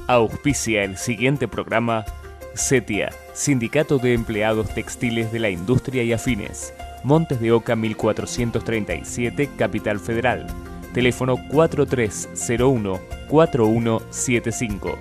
Auspicia el siguiente programa CETIA, Sindicato de Empleados Textiles de la Industria y Afines, Montes de Oca 1437, Capital Federal. Teléfono 4301-4175.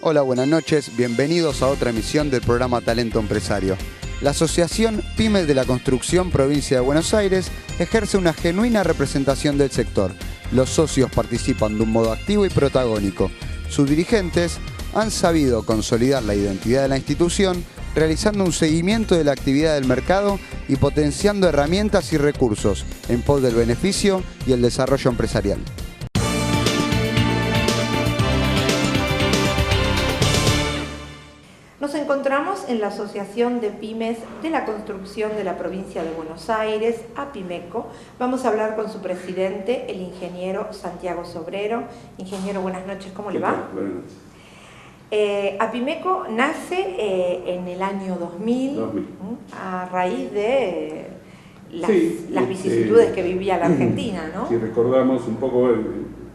Hola, buenas noches. Bienvenidos a otra emisión del programa Talento Empresario. La Asociación Pymes de la Construcción Provincia de Buenos Aires ejerce una genuina representación del sector. Los socios participan de un modo activo y protagónico. Sus dirigentes han sabido consolidar la identidad de la institución, realizando un seguimiento de la actividad del mercado y potenciando herramientas y recursos en pos del beneficio y el desarrollo empresarial. Nos encontramos en la Asociación de Pymes de la Construcción de la Provincia de Buenos Aires, APIMECO. Vamos a hablar con su presidente, el ingeniero Santiago Sobrero. Ingeniero, buenas noches, ¿cómo le va? Buenas noches. APIMECO nace en el año 2000. A raíz de las vicisitudes que vivía la Argentina, ¿no? Si recordamos un poco,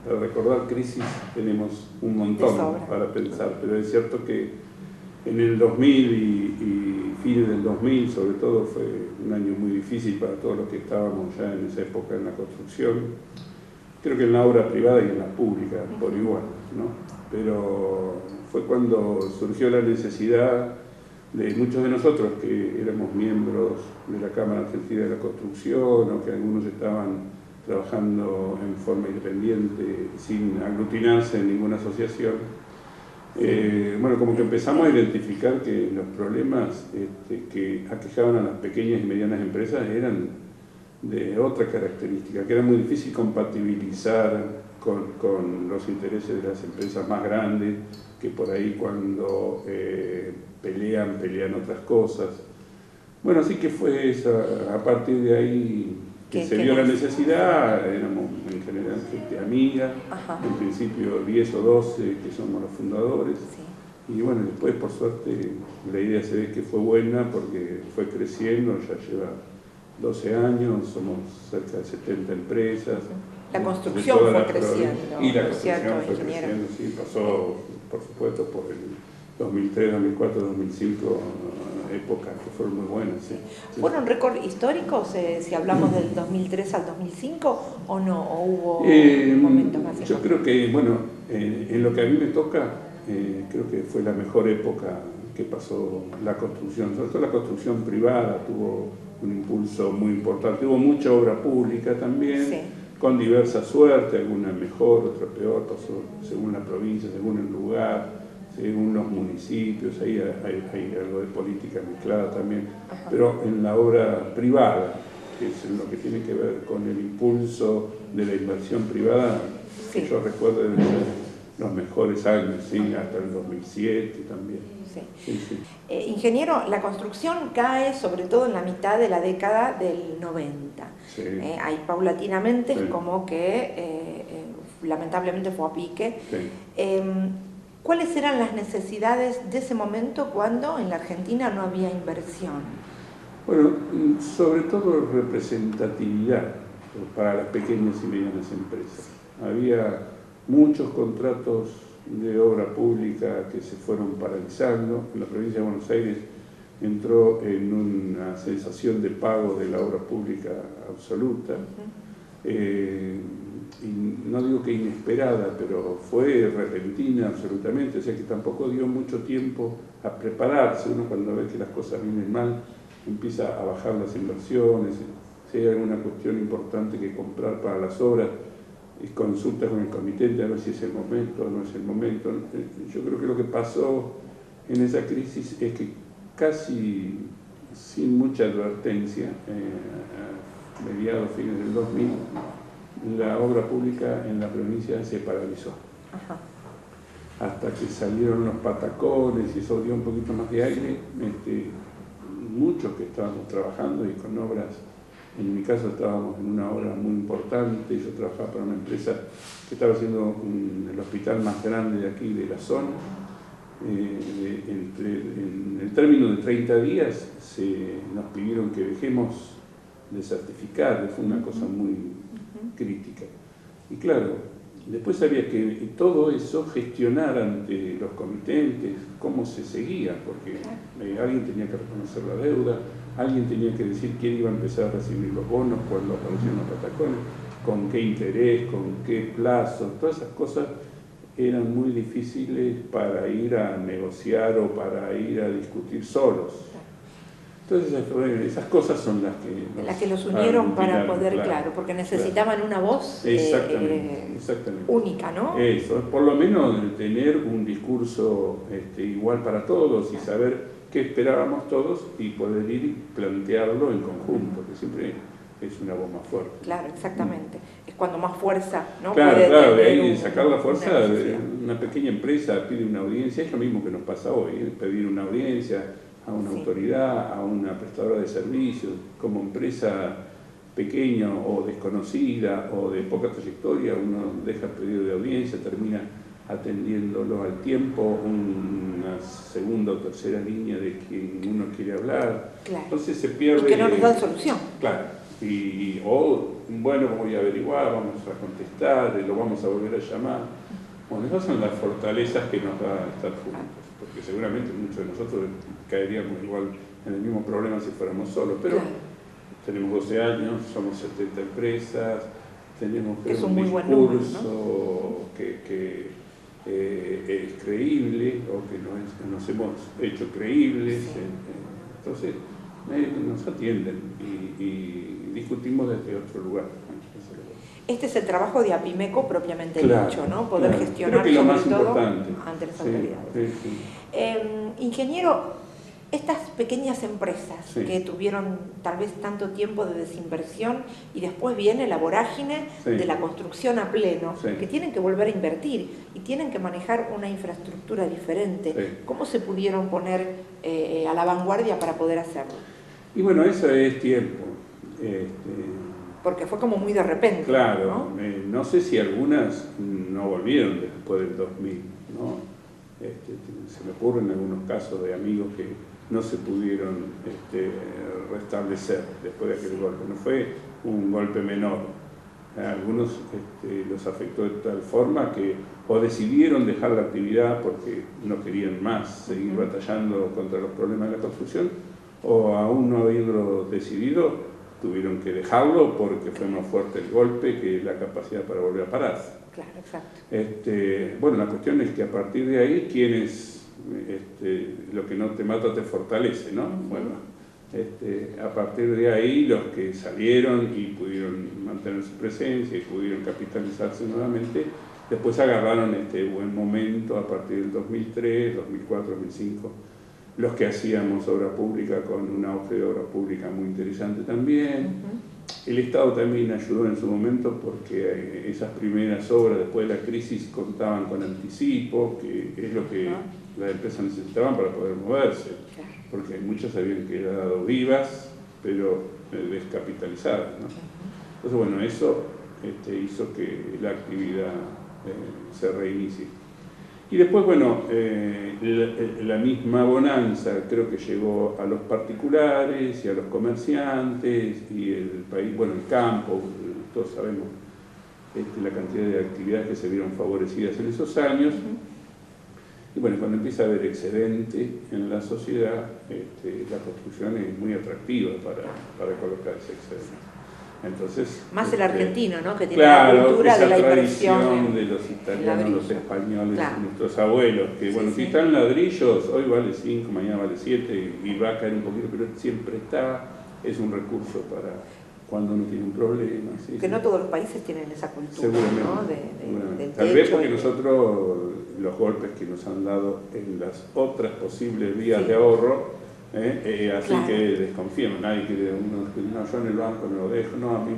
para recordar crisis tenemos un montón para pensar, pero es cierto que en el 2000 y fines del 2000, sobre todo, fue un año muy difícil para todos los que estábamos ya en esa época en la construcción. Creo que en la obra privada y en la pública, por igual, ¿no? Pero fue cuando surgió la necesidad de muchos de nosotros que éramos miembros de la Cámara Argentina de la Construcción, o que algunos estaban trabajando en forma independiente, sin aglutinarse en ninguna asociación. Como que empezamos a identificar que los problemas que aquejaban a las pequeñas y medianas empresas eran de otra característica, que era muy difícil compatibilizar con los intereses de las empresas más grandes, que por ahí cuando pelean otras cosas. Bueno, así que fue a partir de ahí que se vio la necesidad. Éramos en general gente amiga, en principio 10 o 12 que somos los fundadores, y bueno, después por suerte la idea se ve que fue buena porque fue creciendo, ya lleva 12 años, somos cerca de 70 empresas. La construcción fue creciendo. Y la construcción fue creciendo, sí, pasó por supuesto por el 2003, 2004, 2005, épocas que fueron muy buenas. Sí. ¿Fueron récord históricos si hablamos del 2003 al 2005 o no? ¿O hubo momentos más? Yo creo que, en lo que a mí me toca, creo que fue la mejor época que pasó la construcción. Sobre todo la construcción privada tuvo un impulso muy importante. Hubo mucha obra pública también, con diversa suerte, alguna mejor, otra peor, pasó según la provincia, según el lugar, según los municipios, ahí hay algo de política mezclada también, pero en la obra privada, que es en lo que tiene que ver con el impulso de la inversión privada, que yo recuerdo de los mejores años, hasta el 2007 también. Ingeniero, la construcción cae sobre todo en la mitad de la década del 90. Ahí paulatinamente es como que lamentablemente fue a pique. ¿Cuáles eran las necesidades de ese momento cuando en la Argentina no había inversión? Bueno, sobre todo representatividad para las pequeñas y medianas empresas. Había muchos contratos de obra pública que se fueron paralizando. En la provincia de Buenos Aires entró en una sensación de pago de la obra pública absoluta. Y no digo que inesperada, pero fue repentina absolutamente, o sea que tampoco dio mucho tiempo a prepararse. Uno cuando ve que las cosas vienen mal empieza a bajar las inversiones, si hay alguna cuestión importante que comprar para las obras, consulta con el comitente a ver si es el momento o no es el momento. Yo creo que lo que pasó en esa crisis es que casi sin mucha advertencia, a mediados, fines del 2000, la obra pública en la provincia se paralizó. Hasta que salieron los patacones y eso dio un poquito más de aire. Muchos que estábamos trabajando y con obras, en mi caso estábamos en una obra muy importante, yo trabajaba para una empresa que estaba haciendo el hospital más grande de aquí, de la zona. En el término de 30 días nos pidieron que dejemos de certificar, fue una cosa muy crítica. Y claro, después había que todo eso gestionar ante los comitentes, cómo se seguía, porque alguien tenía que reconocer la deuda, alguien tenía que decir quién iba a empezar a recibir los bonos, cuándo aparecieron los patacones, con qué interés, con qué plazo, todas esas cosas eran muy difíciles para ir a negociar o para ir a discutir solos. Entonces esas cosas son las que los unieron para poder, claro, porque necesitaban una voz única, ¿no? Eso, por lo menos tener un discurso igual para todos y saber qué esperábamos todos y poder ir y plantearlo en conjunto, que siempre es una voz más fuerte. Claro, exactamente. Es cuando más fuerza, ¿no? Claro, de ahí sacar la fuerza de una pequeña empresa pide una audiencia, es lo mismo que nos pasa hoy, pedir una audiencia a una autoridad, a una prestadora de servicios, como empresa pequeña o desconocida o de poca trayectoria, uno deja el pedido de audiencia, termina atendiéndolo al tiempo, una segunda o tercera línea de quien uno quiere hablar. Claro. Entonces se pierde... Y que no nos dan solución. Claro. Bueno, voy a averiguar, vamos a contestar, lo vamos a volver a llamar. Bueno, esas son las fortalezas que nos da estar juntos, porque seguramente muchos de nosotros caeríamos igual en el mismo problema si fuéramos solos, pero tenemos 12 años, somos 70 empresas, tenemos que un discurso, ¿no? que es creíble o que nos hemos hecho creíbles, entonces nos atienden y discutimos desde otro lugar. Este es el trabajo de Apimeco propiamente dicho, ¿no? Poder gestionar creo que sobre lo más todo importante. Ante las autoridades. Ingeniero, estas pequeñas empresas que tuvieron tal vez tanto tiempo de desinversión y después viene la vorágine de la construcción a pleno, que tienen que volver a invertir y tienen que manejar una infraestructura diferente. ¿Cómo se pudieron poner a la vanguardia para poder hacerlo? Y bueno, eso es tiempo. Porque fue como muy de repente. Claro, no sé si algunas no volvieron después del 2000, ¿no? Se me ocurren algunos casos de amigos que no se pudieron restablecer después de aquel golpe. No fue un golpe menor. A algunos los afectó de tal forma que o decidieron dejar la actividad porque no querían más seguir batallando contra los problemas de la construcción, o aún no habiéndolo decidido, tuvieron que dejarlo porque fue más fuerte el golpe que la capacidad para volver a pararse. Claro, exacto. Bueno, la cuestión es que a partir de ahí, lo que no te mata te fortalece, ¿no? Bueno, a partir de ahí, los que salieron y pudieron mantener su presencia y pudieron capitalizarse nuevamente, después agarraron este buen momento a partir del 2003, 2004, 2005. Los que hacíamos obra pública con un auge de obra pública muy interesante también. El Estado también ayudó en su momento porque esas primeras obras después de la crisis contaban con anticipo, que es lo que las empresas necesitaban para poder moverse, porque muchas habían quedado vivas, pero descapitalizadas, ¿no? Entonces, bueno, eso hizo que la actividad se reinicie. Y después, bueno, la misma bonanza creo que llegó a los particulares y a los comerciantes y el país, bueno, el campo, todos sabemos la cantidad de actividades que se vieron favorecidas en esos años. Y bueno, cuando empieza a haber excedente en la sociedad, la construcción es muy atractiva para colocar ese excedente. Entonces, más el argentino, ¿no? Que tiene la cultura de la inversión de los italianos, los españoles, nuestros abuelos, que bueno, si están ladrillos, hoy vale 5, mañana vale 7 y va a caer un poquito, pero siempre está, es un recurso para cuando uno tiene un problema. Que no todos los países tienen esa cultura, seguramente, ¿no? Del tal vez porque nosotros los golpes que nos han dado en las otras posibles vías de ahorro, así que desconfiamos, nadie quiere, no, yo en el banco me lo dejo, no, a mí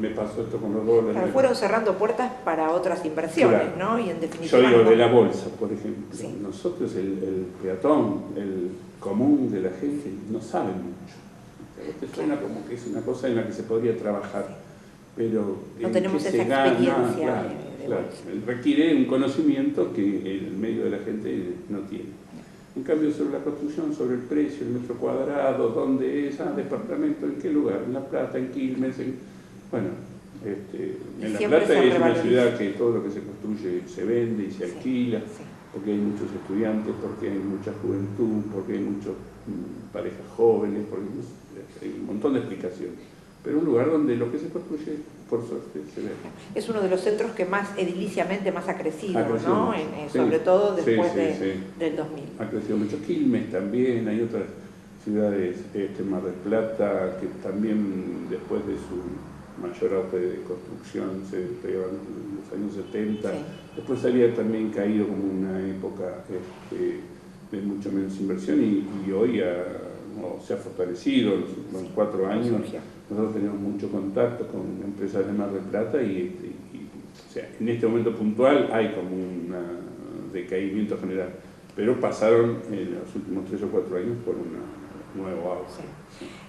me pasó esto con los dólares. Claro, fueron cerrando puertas para otras inversiones, ¿no? Y en definitiva, yo digo de la bolsa, por ejemplo, nosotros el peatón, el común de la gente, no saben mucho. Esto suena como que es una cosa en la que se podría trabajar, pero no tenemos esa experiencia. Requiere un conocimiento que el medio de la gente no tiene. En cambio, sobre la construcción, sobre el precio, el metro cuadrado, dónde es, departamento, en qué lugar, en La Plata, en Quilmes, bueno, En La Plata es una ciudad que todo lo que se construye se vende y se alquila, porque hay muchos estudiantes, porque hay mucha juventud, porque hay muchas parejas jóvenes, porque hay un montón de explicaciones. Pero un lugar donde lo que se construye, por suerte, se ve. Es uno de los centros que más ediliciamente más ha crecido, ¿no? Sobre todo después del 2000. Ha crecido mucho. Quilmes también, hay otras ciudades, Mar del Plata, que también después de su mayor auge de construcción se pegaban en los años 70. Después había también caído como una época de mucho menos inversión y hoy se ha fortalecido en los últimos 4 años. Nosotros tenemos mucho contacto con empresas de Mar del Plata o sea, en este momento puntual hay como un decaimiento general, pero pasaron en los últimos 3 o 4 años por un nuevo auge.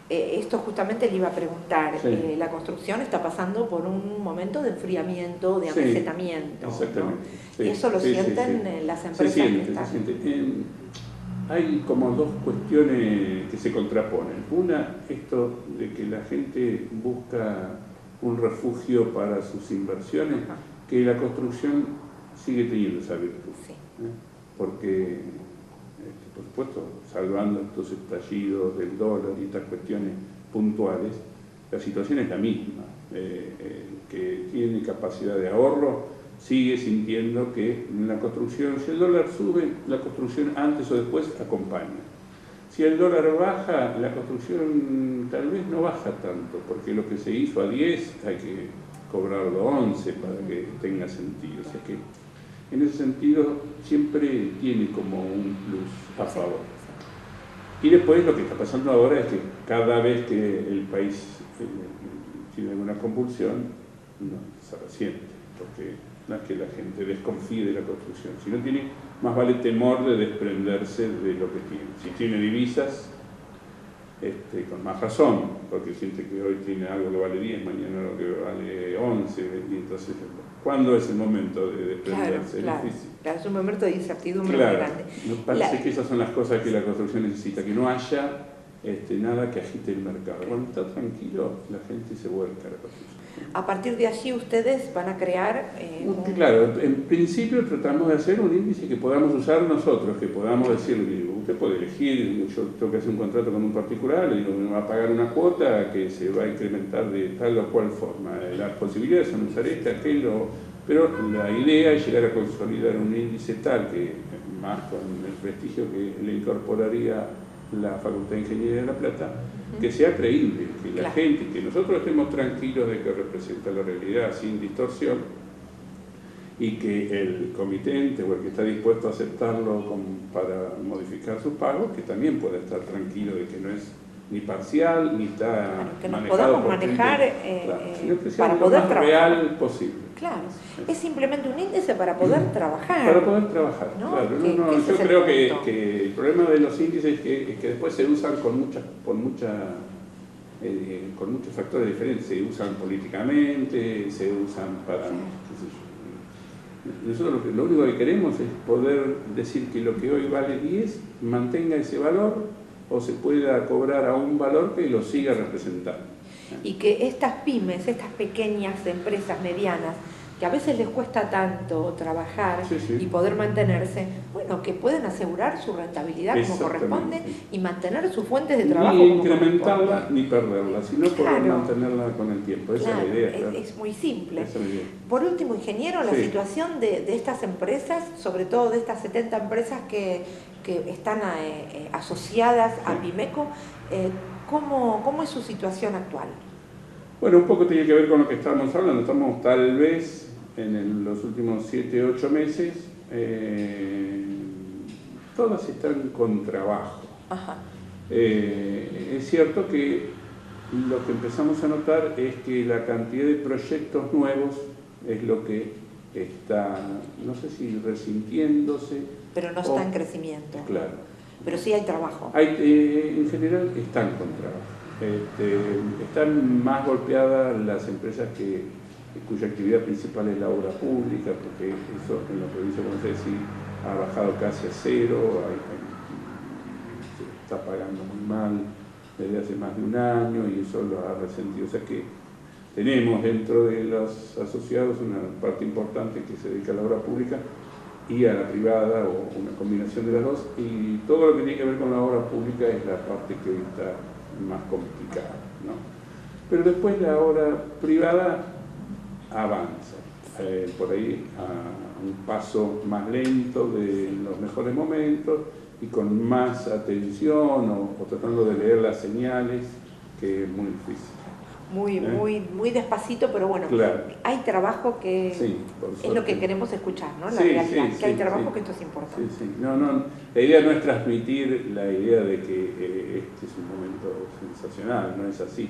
Esto justamente le iba a preguntar, la construcción está pasando por un momento de enfriamiento, de amesetamiento. Exactamente. ¿No? ¿Eso lo sienten las empresas? Se siente. Hay como 2 cuestiones que se contraponen. Una, esto de que la gente busca un refugio para sus inversiones, que la construcción sigue teniendo esa virtud. Porque, por supuesto, salvando estos estallidos del dólar y estas cuestiones puntuales, la situación es la misma. Que tiene capacidad de ahorro sigue sintiendo que en la construcción, si el dólar sube, la construcción antes o después acompaña. Si el dólar baja, la construcción tal vez no baja tanto, porque lo que se hizo a 10 hay que cobrarlo a 11 para que tenga sentido. O sea que en ese sentido siempre tiene como un plus a favor. Y después lo que está pasando ahora es que cada vez que el país tiene alguna convulsión, se resiente, porque no es que la gente desconfíe de la construcción, sino tiene más vale temor de desprenderse de lo que tiene. Si tiene divisas, con más razón, porque siente que hoy tiene algo que vale 10, mañana lo que vale 11, y entonces, ¿cuándo es el momento de desprenderse? Claro, es un momento de incertidumbre muy grande. Me parece que esas son las cosas que la construcción necesita, que no haya nada que agite el mercado. Cuando está tranquilo, la gente se vuelca a la construcción. A partir de allí ustedes van a crear... Claro, en principio tratamos de hacer un índice que podamos usar nosotros, que podamos decir, usted puede elegir, yo tengo que hacer un contrato con un particular, le digo, me va a pagar una cuota que se va a incrementar de tal o cual forma. Las posibilidades son usar aquello, pero la idea es llegar a consolidar un índice tal que, más con el prestigio que le incorporaría la Facultad de Ingeniería de La Plata, que sea creíble, que la gente, que nosotros estemos tranquilos de que representa la realidad sin distorsión y que el comitente o el que está dispuesto a aceptarlo para modificar sus pagos, que también pueda estar tranquilo de que no es ni parcial, ni está que nos podamos manejar sino que sea para lo poder más trabajar. real posible. Claro, es simplemente un índice para poder trabajar. Para poder trabajar, ¿no? claro. Yo creo que el problema de los índices es que después se usan con muchos factores diferentes. Se usan políticamente, se usan para... Nosotros lo único que queremos es poder decir que lo que hoy vale 10 mantenga ese valor o se pueda cobrar a un valor que lo siga representando. Y que estas pymes, estas pequeñas empresas medianas, que a veces les cuesta tanto trabajar y poder mantenerse, bueno, que pueden asegurar su rentabilidad como corresponde y mantener sus fuentes de trabajo ni como incrementarla ni perderla, sino poder mantenerla con el tiempo. Esa es la idea. Es muy simple. Esa es la idea. Por último, ingeniero, la situación de estas empresas, sobre todo de estas 70 empresas que están asociadas a Pimeco, ¿cómo es su situación actual? Bueno, un poco tiene que ver con lo que estábamos hablando. Estamos tal vez en los últimos 7 o 8 meses, todas están con trabajo. Es cierto que lo que empezamos a notar es que la cantidad de proyectos nuevos es lo que está, no sé si resintiéndose. Pero no está en crecimiento. Claro. Pero sí hay trabajo. En general están con trabajo. Están más golpeadas las empresas cuya actividad principal es la obra pública, porque eso en la provincia de Buenos Aires sí ha bajado casi a cero, se está pagando muy mal desde hace más de un año y eso lo ha resentido. O sea que tenemos dentro de los asociados una parte importante que se dedica a la obra pública y a la privada, o una combinación de las dos, y todo lo que tiene que ver con la obra pública es la parte que hoy está más complicada, ¿no? Pero después la obra privada avanza, por ahí a un paso más lento de los mejores momentos y con más atención o tratando de leer las señales, que es muy difícil. Muy despacito, pero bueno, claro. Hay trabajo que sí, es lo que queremos escuchar, ¿no? La sí, realidad, sí, que hay trabajo sí. que esto es importante. Sí, sí. No, la idea no es transmitir la idea de que este es un momento sensacional, no es así.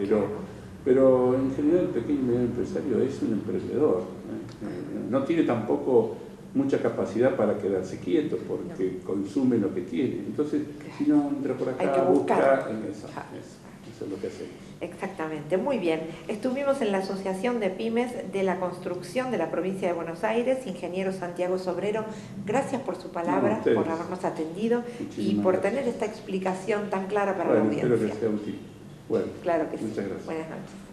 No, pero en general el pequeño y mediano empresario es un emprendedor, no tiene tampoco mucha capacidad para quedarse quieto porque consume lo que tiene. Entonces, si no entra por acá, hay que buscar. Eso es lo que hacemos. Exactamente, muy bien. Estuvimos en la Asociación de Pymes de la Construcción de la Provincia de Buenos Aires, ingeniero Santiago Sobrero. Gracias por su palabra, por habernos atendido y por tener esta explicación tan clara para la audiencia. Espero que sea útil. Bueno, claro que sí. Muchas gracias. Buenas noches.